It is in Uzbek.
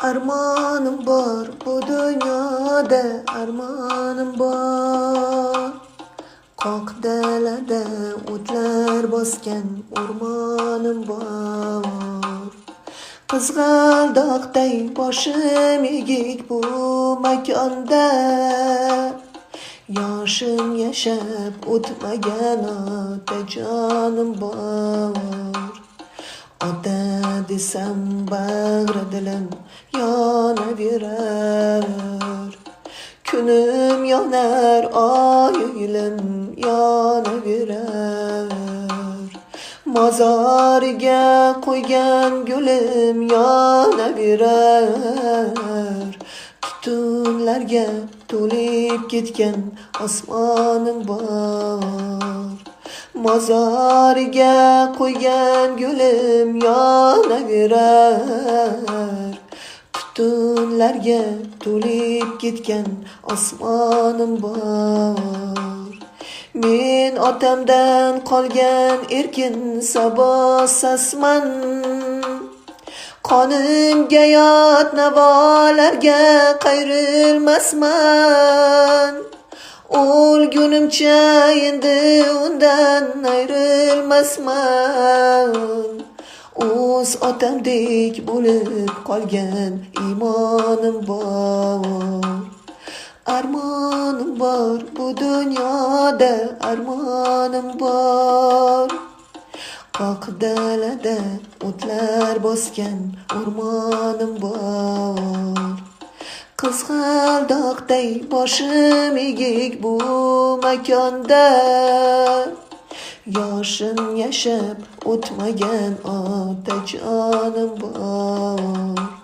Armanım var bu dünyada, armanım var. Qoq dalada o'tlar bosgan o'rmonim bor. Qizg'aldoqday boshim egik bu makonda. Yoshim yashab o'tmagan otajonim bor. Ota desam bag'ri dilim yonaverar. Kunim yonar, oyilim yonaverar. Mozoriga qo'ygan gulim yonaverar. Tutunlarga to'lib ketgan osmonim bor. Mozoriga qo'ygan gulim yonaverar. Tutunlarga to'lib ketgan osmonim bor. Men otamdan qolgan erkin sabo sasman. Qonimga yot navolarga qayrilmasman. O'lgunimcha endi undan ayrilmasman. O'z otamdek bo'lib qolgan imonim bor. Armonim bor bu dunyoda, armonim bor. Qoq dalada o'tlar bosgan o'rmonim bor. Qizg'aldoqday boshim egik bu makonda. Yoshim yashab o'tmagan otajonim bor.